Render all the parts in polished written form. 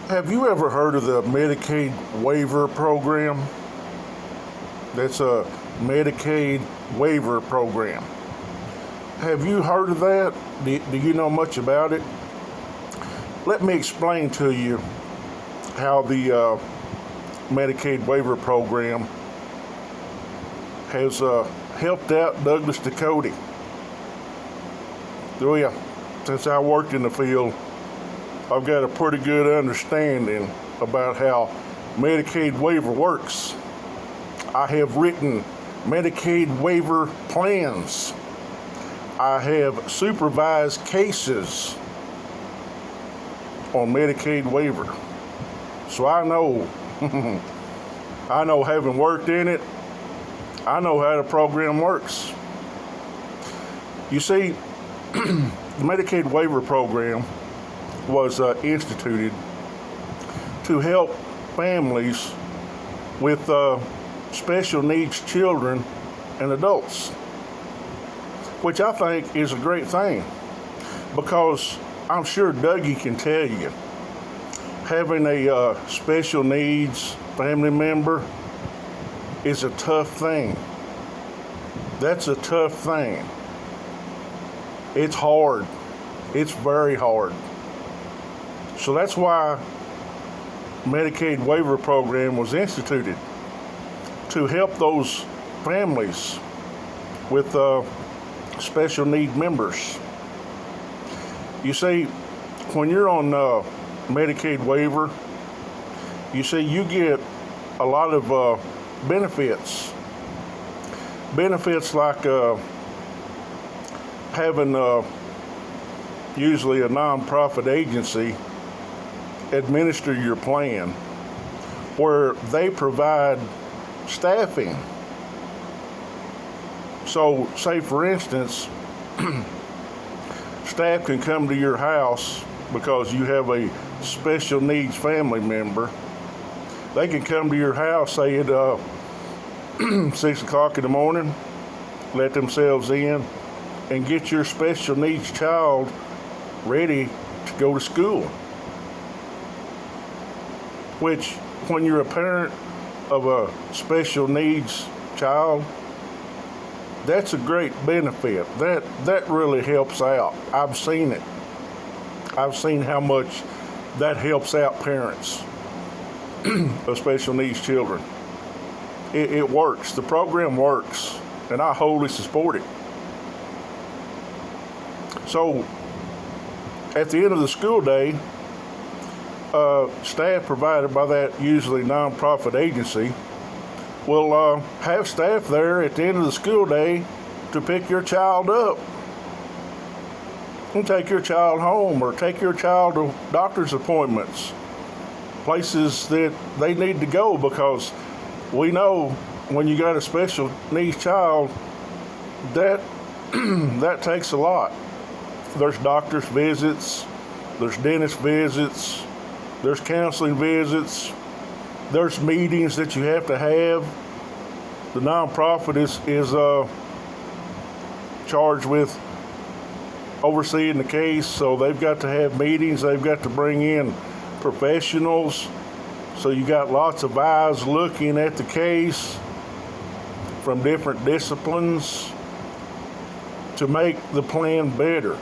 Have you ever heard of the Medicaid Waiver program? That's a Medicaid Waiver program. Have you heard of that? Do you know much about it? Let me explain to you how the Medicaid Waiver program has helped out Douglas Ducote. Oh yeah, since I worked in the field, I've got a pretty good understanding about how Medicaid waiver works. I have written Medicaid waiver plans. I have supervised cases on Medicaid waiver. So I know, having worked in it, I know how the program works. You see, the Medicaid waiver program was instituted to help families with special needs children and adults, which I think is a great thing, because I'm sure Dougie can tell you, having a special needs family member is a tough thing. That's a tough thing. It's hard. It's very hard. So that's why Medicaid waiver program was instituted, to help those families with special need members. You see, when you're on Medicaid waiver, you see you get a lot of benefits. Benefits like having usually a nonprofit agency administer your plan, where they provide staffing. So say for instance, staff can come to your house because you have a special needs family member. They can come to your house, say at 6 o'clock in the morning, let themselves in, and get your special needs child ready to go to school. Which, when you're a parent of a special needs child, that's a great benefit. That really helps out. I've seen it. I've seen how much that helps out parents of special needs children. It works. The program works, and I wholly support it. So, at the end of the school day, staff provided by that usually nonprofit agency will have staff there at the end of the school day to pick your child up and take your child home, or take your child to doctor's appointments, places that they need to go, because we know when you got a special needs child, that that takes a lot. There's doctor's visits, there's dentist visits, there's counseling visits, there's meetings that you have to have. The nonprofit is charged with overseeing the case, so they've got to have meetings, they've got to bring in professionals, so you got lots of eyes looking at the case from different disciplines to make the plan better,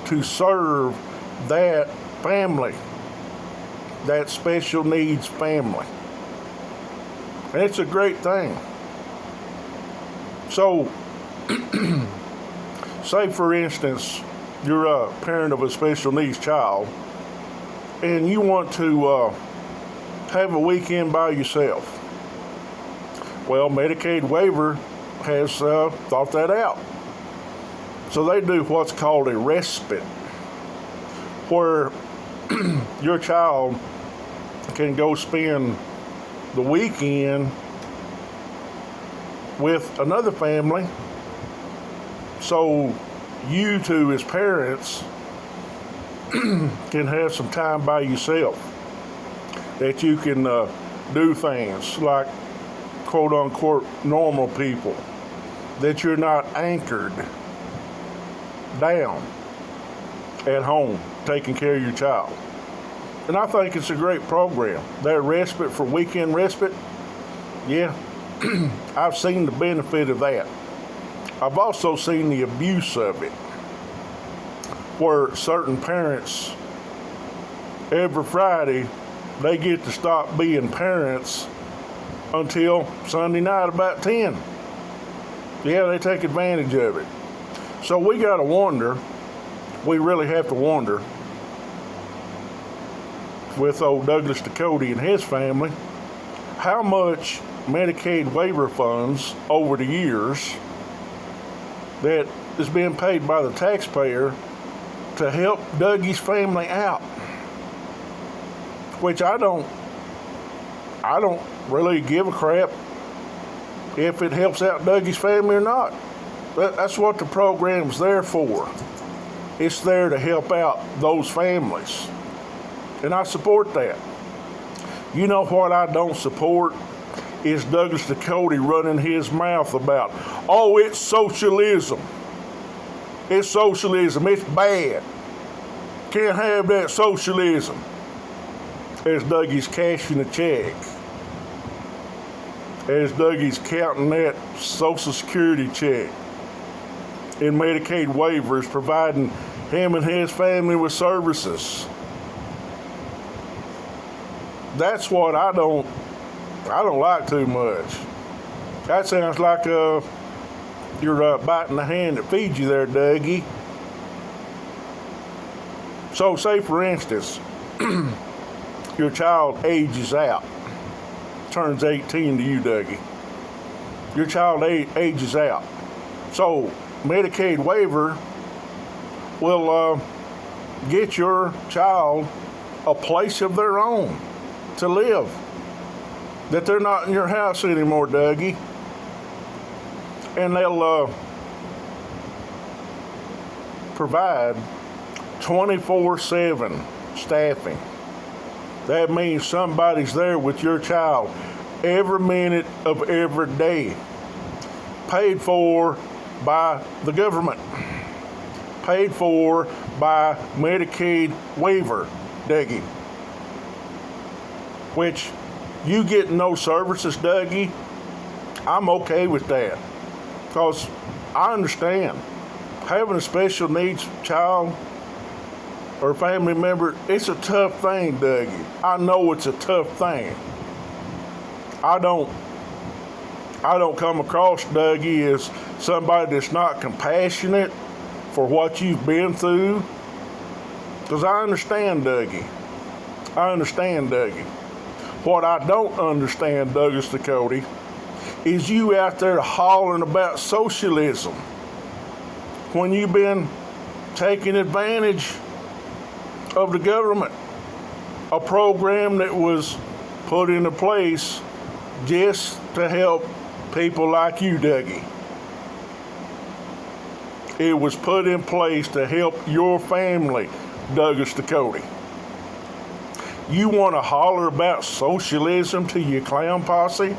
to serve that family, that special needs family. And it's a great thing. So, say for instance, you're a parent of a special needs child, and you want to have a weekend by yourself. Well, Medicaid waiver has thought that out. So they do what's called a respite, where your child can go spend the weekend with another family, so you two as parents can have some time by yourself, that you can do things like quote unquote normal people, that you're not anchored down at home taking care of your child. And I think it's a great program. That respite for weekend respite, yeah, I've seen the benefit of that. I've also seen the abuse of it, where certain parents, every Friday, they get to stop being parents until Sunday night about 10. Yeah, they take advantage of it. So we got to wonder, we really have to wonder, with old Douglas Ducote and his family, how much Medicaid waiver funds over the years that is being paid by the taxpayer to help Dougie's family out. Which I don't really give a crap if it helps out Dougie's family or not. That's what the program's there for. It's there to help out those families. And I support that. You know what I don't support is Douglas Ducote running his mouth about, oh, it's socialism. It's socialism. It's bad. Can't have that socialism. As Dougie's cashing a check. As Dougie's counting that Social Security check. And Medicaid waivers providing him and his family with services. That's what I don't like too much. That sounds like you're biting the hand that feeds you there, Dougie. So say for instance, your child ages out, turns 18 to you, Dougie. Your child ages out. So Medicaid waiver will get your child a place of their own to live. That they're not in your house anymore, Dougie. And they'll provide 24/7 staffing. That means somebody's there with your child every minute of every day. Paid for by the government. Paid for by Medicaid waiver, Dougie. Which, you getting those services, Dougie, I'm okay with that. Because I understand. Having a special needs child or family member, it's a tough thing, Dougie. I know it's a tough thing. I don't come across, Dougie, as somebody that's not compassionate for what you've been through. Because I understand, Dougie. I understand, Dougie. What I don't understand, Douglas Ducote, is you out there hollering about socialism when you've been taking advantage of the government, a program that was put into place just to help people like you, Dougie. It was put in place to help your family, Douglas Ducote. You want to holler about socialism to your clown posse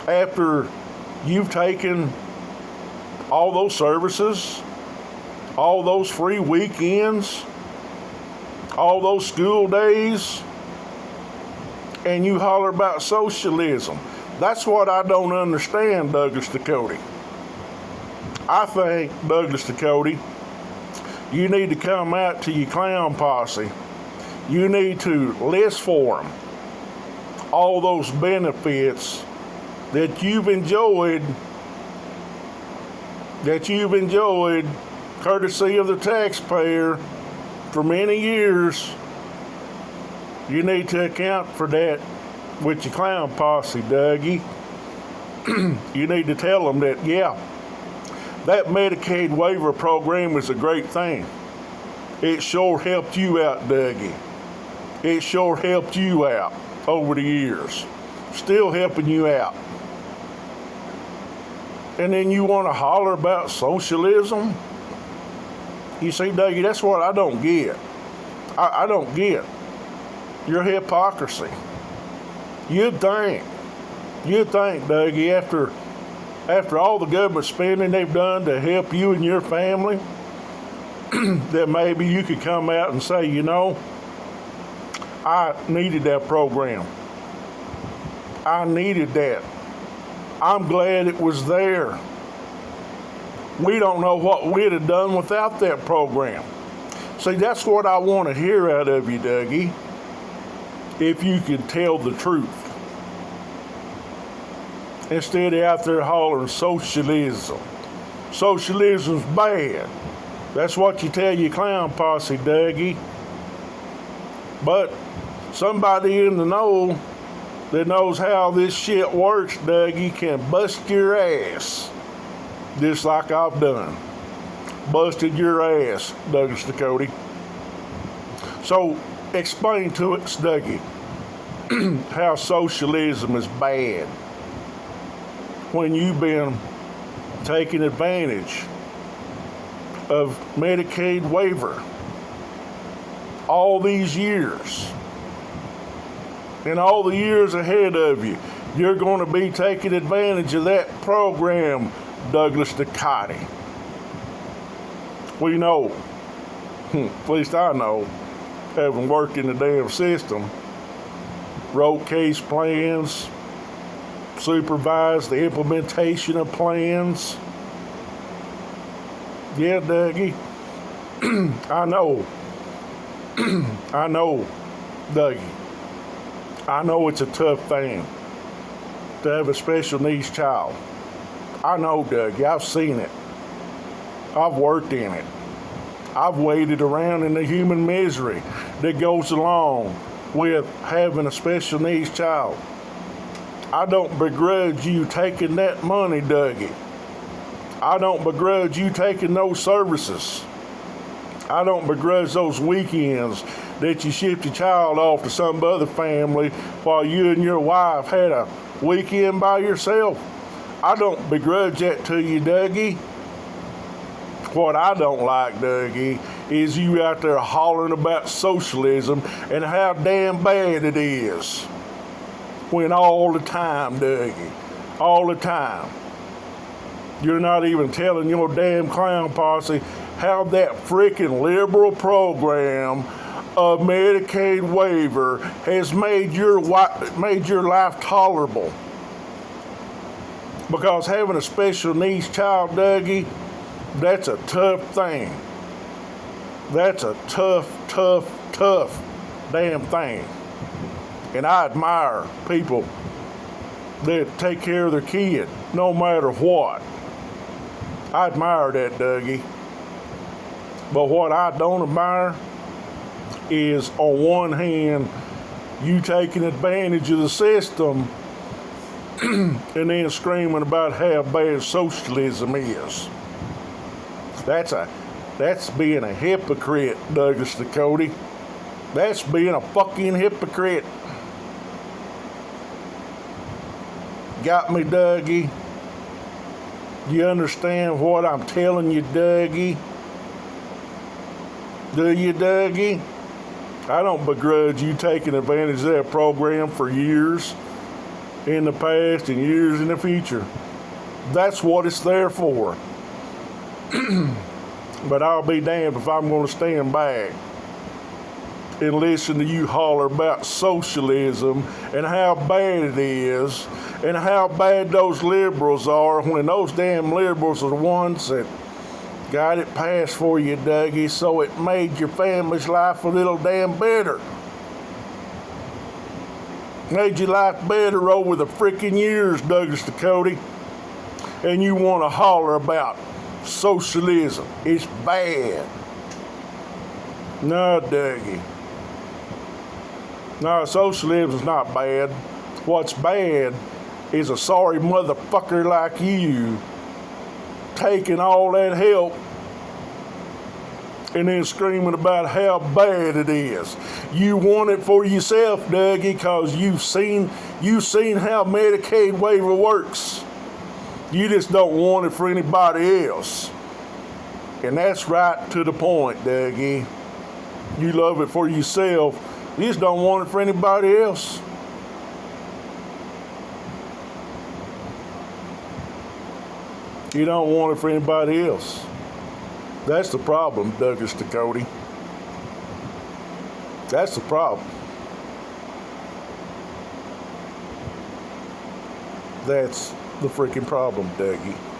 after you've taken all those services, all those free weekends, all those school days, and you holler about socialism. That's what I don't understand, Douglas Ducote. I think, Douglas Ducote, you need to come out to your clown posse. You need to list for them all those benefits that you've enjoyed courtesy of the taxpayer for many years. You need to account for that with your clown posse, Dougie. You need to tell them that, yeah, that Medicaid waiver program is a great thing. It sure helped you out, Dougie. It sure helped you out over the years. Still helping you out. And then you want to holler about socialism? You see, Dougie, that's what I don't get. I don't get your hypocrisy. You'd think, Dougie, after all the government spending they've done to help you and your family, that maybe you could come out and say, you know, I needed that program. I needed that. I'm glad it was there. We don't know what we'd have done without that program. See, that's what I want to hear out of you, Dougie. If you can tell the truth. Instead of out there hollering socialism. Socialism's bad. That's what you tell your clown posse, Dougie. But somebody in the know that knows how this shit works, Dougie, can bust your ass. Just like I've done. Busted your ass, Douglas Ducote. So explain to us, Dougie, how socialism is bad when you've been taking advantage of Medicaid waiver all these years. And all the years ahead of you, you're going to be taking advantage of that program, Douglas Ducote. We know, at least I know, having worked in the damn system, wrote case plans, supervised the implementation of plans. Yeah, Dougie, I know. I know, Dougie. I know it's a tough thing to have a special needs child. I know, Dougie. I've seen it. I've worked in it. I've waded around in the human misery that goes along with having a special needs child. I don't begrudge you taking that money, Dougie. I don't begrudge you taking those services. I don't begrudge those weekends that you shipped your child off to some other family while you and your wife had a weekend by yourself. I don't begrudge that to you, Dougie. What I don't like, Dougie, is you out there hollering about socialism and how damn bad it is. When all the time, Dougie, all the time, you're not even telling your damn clown posse how that freaking liberal program of Medicaid waiver has made your life tolerable. Because having a special needs child, Dougie, that's a tough thing. That's a tough damn thing. And I admire people that take care of their kid no matter what. I admire that, Dougie. But what I don't admire is, on one hand, you taking advantage of the system and then screaming about how bad socialism is. That's being a hypocrite, Douglas Ducote. That's being a fucking hypocrite. Got me, Dougie? You understand what I'm telling you, Dougie? Do you, Dougie? I don't begrudge you taking advantage of that program for years in the past and years in the future. That's what it's there for. But I'll be damned if I'm going to stand back and listen to you holler about socialism and how bad it is and how bad those liberals are, when those damn liberals are the ones that got it passed for you, Dougie, so it made your family's life a little damn better. Made your life better over the freaking years, Douglas Ducote. And you want to holler about socialism. It's bad. No, Dougie. No, socialism's not bad. What's bad is a sorry motherfucker like you taking all that help and then screaming about how bad it is. You want it for yourself, Dougie, because you've seen how Medicaid waiver works. You just don't want it for anybody else. And that's right to the point, Dougie. You love it for yourself. You just don't want it for anybody else. You don't want it for anybody else. That's the problem, Douglas Ducote. That's the problem. That's the freaking problem, Dougie.